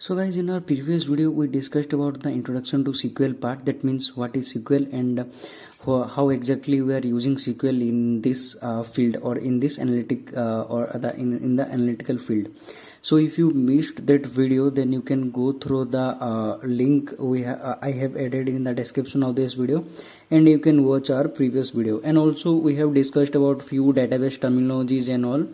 So guys, in our previous video we discussed about the introduction to SQL part. That means what is SQL and how exactly we are using SQL in this field or in this analytic in the analytical field. So if you missed that video, then you can go through the link I have added in the description of this video, and you can watch our previous video. And also we have discussed about few database terminologies and all,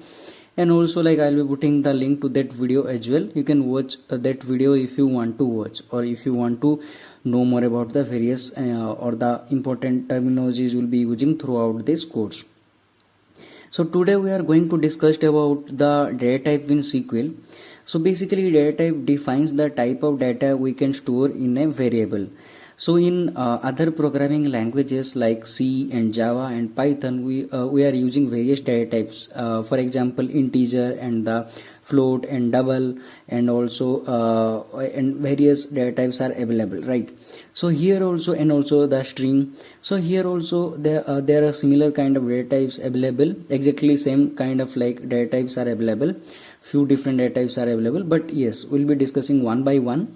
and also like I'll be putting the link to that video as well. You can watch that video if you want to watch, or if you want to know more about the various or the important terminologies we'll be using throughout this course. So today we are going to discuss about the data type in SQL. So basically data type defines the type of data we can store in a variable. So in other programming languages like C and Java and Python, we are using various data types. For example, integer and the float and double, and also and various data types are available, right? So here also, and also the string. So here also there are similar kind of data types available. Exactly same kind of like data types are available. Few different data types are available, but yes, we'll be discussing one by one.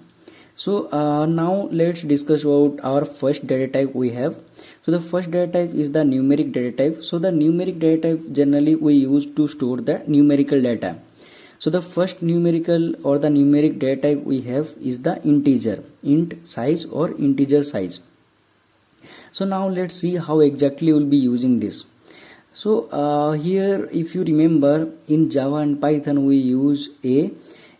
So now let's discuss about our first data type we have. So the first data type is the numeric data type. So the numeric data type generally we use to store the numerical data. So the first numerical or the numeric data type we have is the integer, int size or integer size. So now let's see how exactly we'll be using this. So here, if you remember, in Java and Python we use a,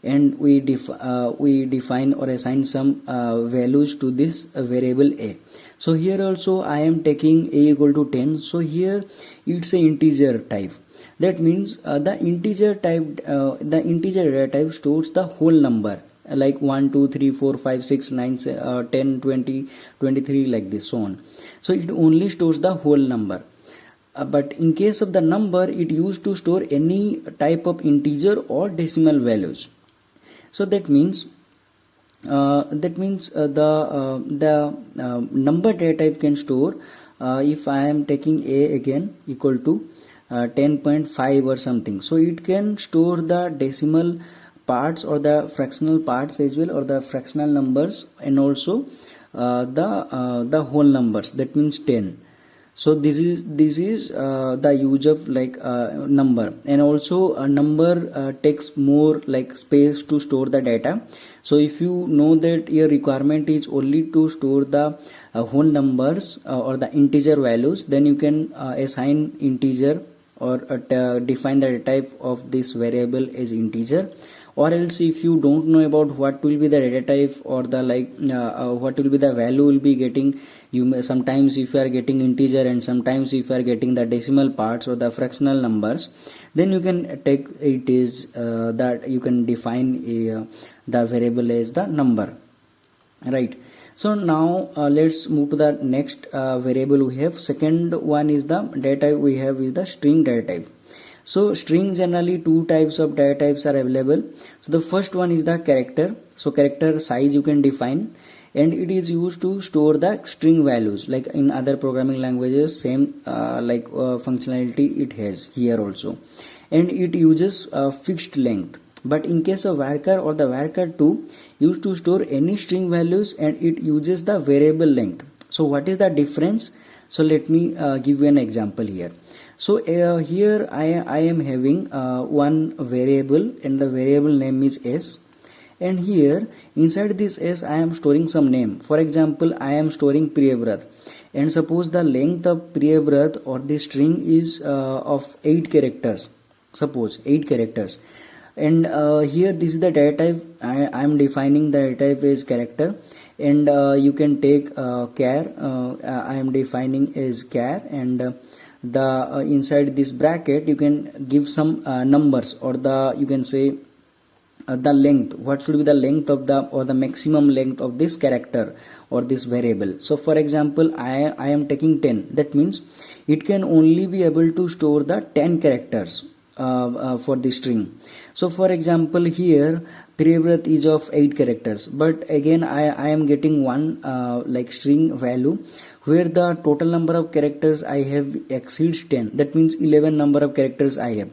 and we define or assign some values to this variable a. So here also I am taking a equal to 10. So here it's a integer type. That means the integer data type stores the whole number, like 1 2 3 4 5 6 9 10 20 23, like this, so on. So it only stores the whole number. But in case of the number, it used to store any type of integer or decimal values. So that means the number data type can store, if I am taking a again equal to 10.5 or something, so it can store the decimal parts or the fractional parts as well, or the fractional numbers, and also the whole numbers, that means 10. So this is the use of like number. And also a number takes more like space to store the data. So if you know that your requirement is only to store the whole numbers or the integer values, then you can assign integer or define the type of this variable as integer. Or else, if you don't know about what will be the data type or the what will be the value will be getting, you may sometimes, if you are getting integer and sometimes if you are getting the decimal parts or the fractional numbers, then you can take it is that you can define the variable as the number, right? So now let's move to the next variable we have. Second one is the data type we have is the string data type. So string, generally two types of data types are available. So the first one is the character. So character size you can define, and it is used to store the string values, like in other programming languages, same functionality it has here also. And it uses fixed length. But in case of VARCHAR or the VARCHAR 2, used to store any string values, and it uses the variable length. So what is the difference? So let me give you an example here. So here I am having one variable, and the variable name is s, and here inside this s I am storing some name. For example, I am storing Priyavrat, and suppose the length of Priyavrat or the string is of 8 characters, suppose 8 characters. And here this is the data type. I am defining the data type as character, and you can take char, I am defining as char, and the inside this bracket you can give some numbers, or the you can say the length, what should be the length of the or the maximum length of this character or this variable. So for example, I am taking 10. That means it can only be able to store the 10 characters for the string. So for example, here Priyavrat is of 8 characters, but again I am getting one like string value where the total number of characters I have exceeds 10. That means 11 number of characters I have.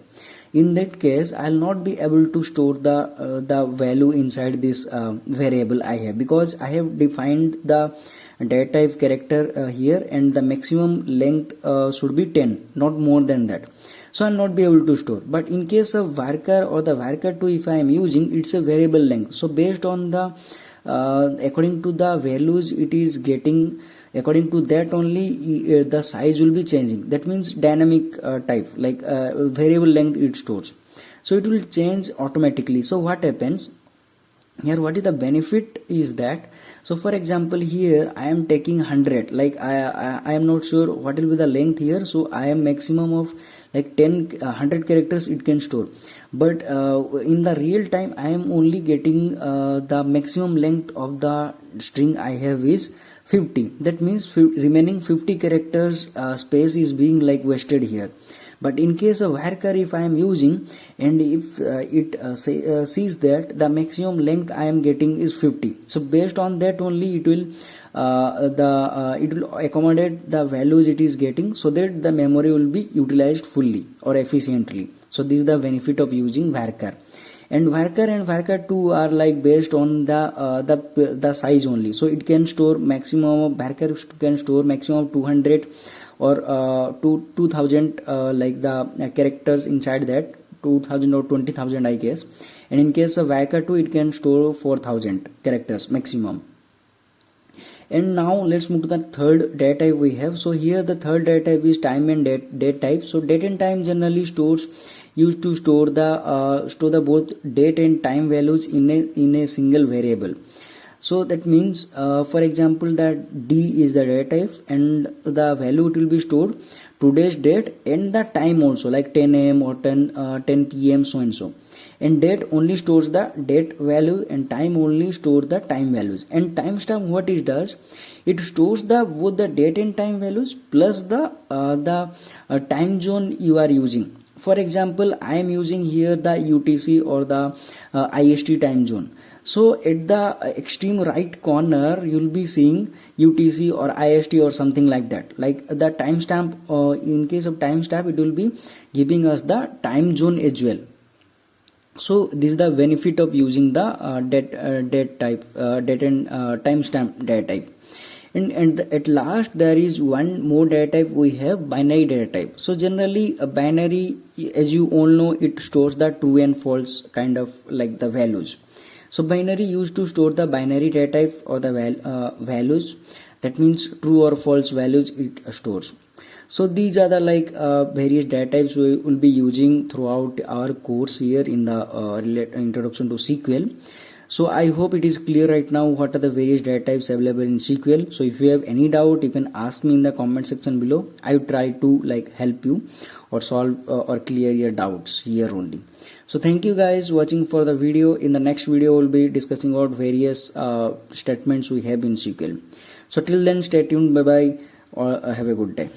in that case I'll not be able to store the value inside this variable I have, because I have defined the data type character here, and the maximum length should be 10, not more than that. So I'll not be able to store. But in case of varchar or the varchar 2, if I am using, it's a variable length. So based on the according to the values it is getting, according to that only the size will be changing. That means dynamic type, like variable length it stores. So it will change automatically. So what happens here, what is the benefit is that, so for example here I am taking 100, like I am not sure what will be the length here, so I am maximum of like 100 characters it can store. But in the real time I am only getting the maximum length of the string I have is 50. That means remaining 50 characters space is being like wasted here. But in case of varchar, if I am using, and if it sees that the maximum length I am getting is 50, so based on that only it will it will accommodate the values it is getting, so that the memory will be utilized fully or efficiently. So this is the benefit of using varchar. And varchar 2 are like based on the size only. So it can store maximum, varchar can store maximum of 200 or 2000 like the characters inside that, 2000 or 20,000 I guess. And in case of varchar 2 it can store 4000 characters maximum. And now let's move to the third data type we have. So here the third data type is time and date type. So date and time generally used to store the both date and time values in a single variable. So that means for example that D is the data type, and the value it will be stored today's date and the time also, like 10 a.m. or 10 p.m. so and so. And date only stores the date value, and time only stores the time values. And timestamp, what it does, it stores both the date and time values plus the time zone you are using. For example, I am using here the UTC or the IST time zone. So at the extreme right corner you will be seeing UTC or IST or something like that, like the timestamp. In case of timestamp it will be giving us the time zone as well. So this is the benefit of using the date and timestamp data type. And at last there is one more data type we have, binary data type. So generally a binary, as you all know, it stores the true and false kind of like the values. So binary used to store the binary data type or the values, that means true or false values it stores. So these are the like various data types we will be using throughout our course here in the introduction to SQL. So I hope it is clear right now what are the various data types available in SQL. So if you have any doubt, you can ask me in the comment section below. I will try to like help you or solve or clear your doubts here only. So thank you guys watching for the video. In the next video we'll be discussing about various statements we have in SQL. So till then, stay tuned. Bye bye, or have a good day.